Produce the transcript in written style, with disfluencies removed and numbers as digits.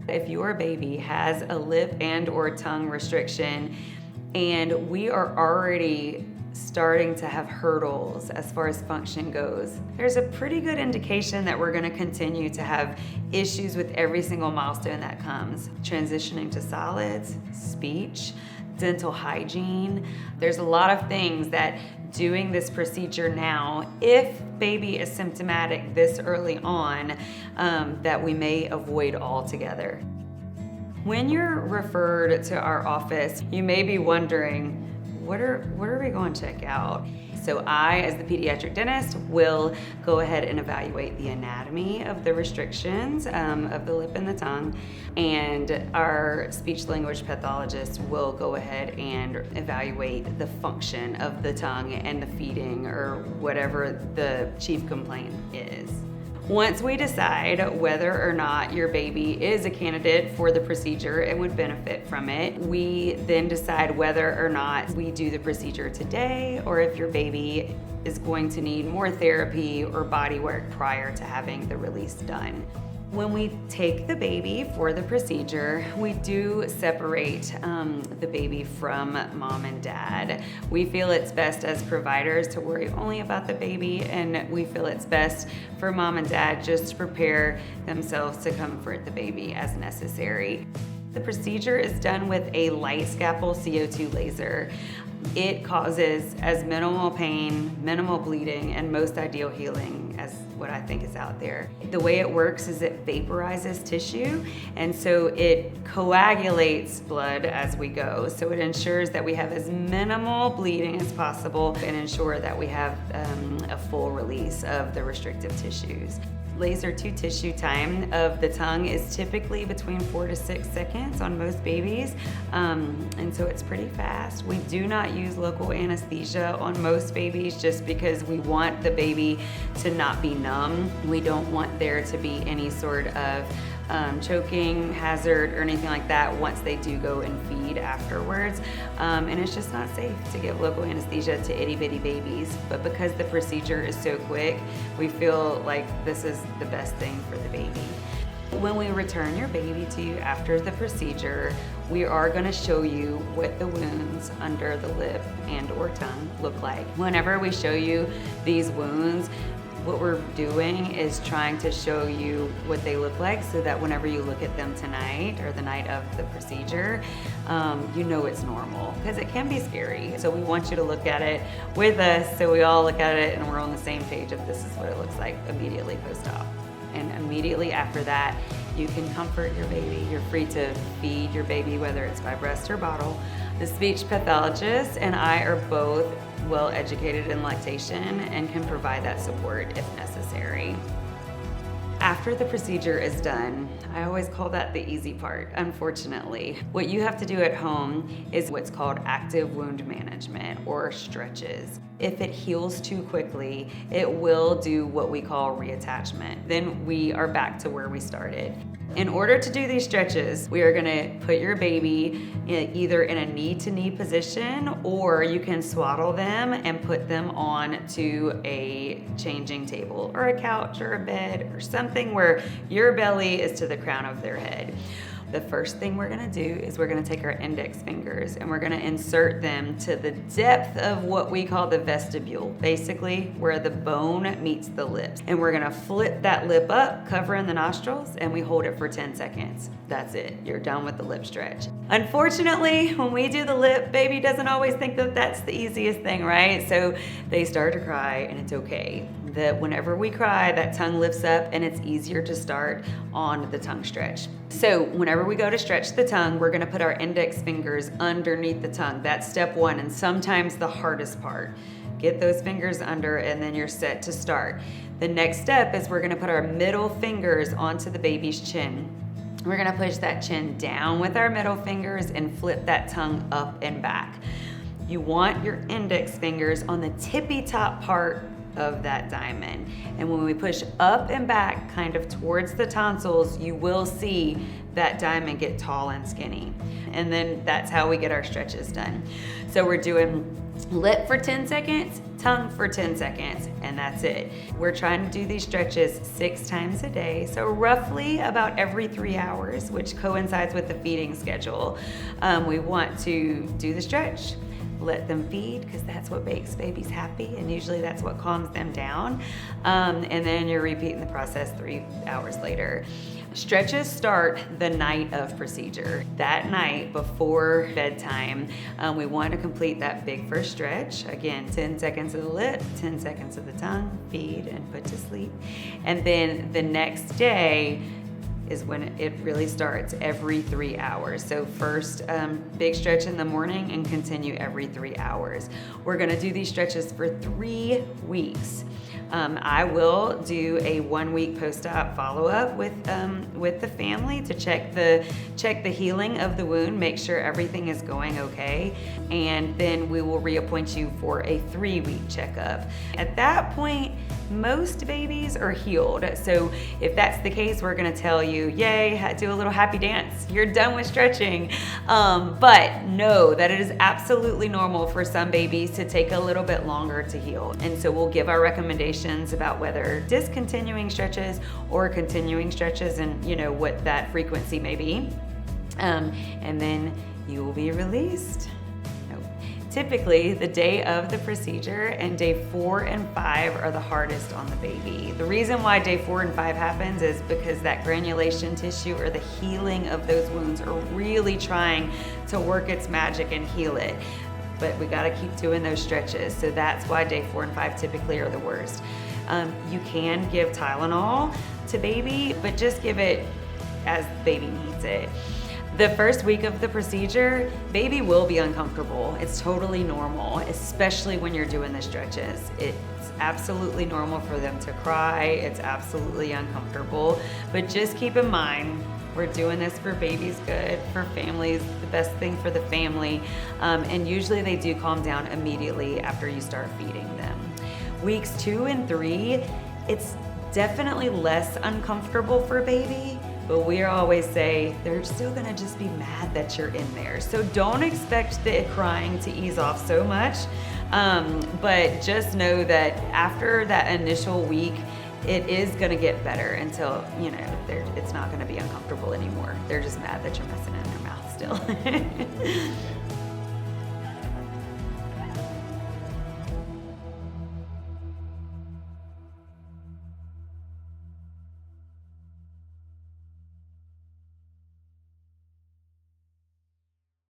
If your baby has a lip and or tongue restriction and we are already starting to have hurdles as far as function goes, there's a pretty good indication that we're going to continue to have issues with every single milestone that comes. Transitioning to solids, speech, dental hygiene. There's a lot of things that doing this procedure now, if baby is symptomatic this early on, that we may avoid altogether. When you're referred to our office, you may be wondering, what are we going to check out? So I, as the pediatric dentist, will go ahead and evaluate the anatomy of the restrictions of the lip and the tongue, and our speech language pathologist will go ahead and evaluate the function of the tongue and the feeding or whatever the chief complaint is. Once we decide whether or not your baby is a candidate for the procedure and would benefit from it, we then decide whether or not we do the procedure today or if your baby is going to need more therapy or body work prior to having the release done. When we take the baby for the procedure, we do separate the baby from mom and dad. We feel it's best as providers to worry only about the baby, and we feel it's best for mom and dad just to prepare themselves to comfort the baby as necessary. The procedure is done with a light scalpel CO2 laser. It causes as minimal pain, minimal bleeding, and most ideal healing as what I think is out there. The way it works is it vaporizes tissue, and so it coagulates blood as we go. So it ensures that we have as minimal bleeding as possible and ensure that we have a full release of the restrictive tissues. Laser to tissue time of the tongue is typically between 4 to 6 seconds on most babies, and so it's pretty fast. We do not use local anesthesia on most babies just because we want the baby to not be numb. We don't want there to be any sort of choking hazard or anything like that once they do go and feed afterwards. And it's just not safe to give local anesthesia to itty bitty babies. But because the procedure is so quick, we feel like this is the best thing for the baby. When we return your baby to you after the procedure, we are going to show you what the wounds under the lip and or tongue look like. Whenever we show you these wounds, what we're doing is trying to show you what they look like so that whenever you look at them tonight or the night of the procedure, you know it's normal, because it can be scary. So we want you to look at it with us so we all look at it and we're on the same page of this is what it looks like immediately post-op. And immediately after that, you can comfort your baby. You're free to feed your baby, whether it's by breast or bottle. The speech pathologist and I are both well educated in lactation and can provide that support if necessary. After the procedure is done, I always call that the easy part, unfortunately. What you have to do at home is what's called active wound management or stretches. If it heals too quickly, it will do what we call reattachment. Then we are back to where we started. In order to do these stretches, we are gonna put your baby either in a knee-to-knee position, or you can swaddle them and put them on to a changing table or a couch or a bed or something where your belly is to the crown of their head. The first thing we're gonna do is we're gonna take our index fingers and we're gonna insert them to the depth of what we call the vestibule, basically where the bone meets the lips. And we're gonna flip that lip up, covering the nostrils, and we hold it for 10 seconds. That's it, you're done with the lip stretch. Unfortunately, when we do the lip, baby doesn't always think that that's the easiest thing, right? So they start to cry, and it's okay. That whenever we cry, that tongue lifts up and it's easier to start on the tongue stretch. So whenever we go to stretch the tongue, we're gonna put our index fingers underneath the tongue. That's step one, and sometimes the hardest part. Get those fingers under and then you're set to start. The next step is we're gonna put our middle fingers onto the baby's chin. We're gonna push that chin down with our middle fingers and flip that tongue up and back. You want your index fingers on the tippy top part of that diamond. And when we push up and back kind of towards the tonsils, you will see that diamond get tall and skinny. And then that's how we get our stretches done. So we're doing Lip for 10 seconds, tongue for 10 seconds, and that's it. We're trying to do these stretches 6 times a day, so roughly about every 3 hours, which coincides with the feeding schedule. We want to do the stretch, let them feed, because that's what makes babies happy, and usually that's what calms them down. And then you're repeating the process 3 hours later. Stretches start the night of procedure. That night before bedtime, we want to complete that big first stretch. Again, 10 seconds of the lip, 10 seconds of the tongue, feed and put to sleep. And then the next day is when it really starts, every 3 hours. So first big stretch in the morning and continue every 3 hours. We're gonna do these stretches for 3 weeks. I will do a 1-week post-op follow-up with the family to check the healing of the wound, make sure everything is going okay, and then we will reappoint you for a 3-week checkup. At that point, most babies are healed. So if that's the case, we're gonna tell you, yay, do a little happy dance. You're done with stretching. But know that it is absolutely normal for some babies to take a little bit longer to heal. And so we'll give our recommendations about whether discontinuing stretches or continuing stretches and what that frequency may be. And then you will be released. Typically, the day of the procedure and day 4 and 5 are the hardest on the baby. The reason why day 4 and 5 happens is because that granulation tissue or the healing of those wounds are really trying to work its magic and heal it. But we gotta keep doing those stretches. So that's why day 4 and 5 typically are the worst. You can give Tylenol to baby, but just give it as baby needs it. The first week of the procedure, baby will be uncomfortable. It's totally normal, especially when you're doing the stretches. It's absolutely normal for them to cry. It's absolutely uncomfortable. But just keep in mind, we're doing this for baby's good, for families, the best thing for the family. And usually they do calm down immediately after you start feeding them. Weeks 2 and 3, it's definitely less uncomfortable for baby. But we always say they're still gonna just be mad that you're in there. So don't expect the crying to ease off so much, but just know that after that initial week, it is gonna get better until, it's not gonna be uncomfortable anymore. They're just mad that you're messing in their mouth still.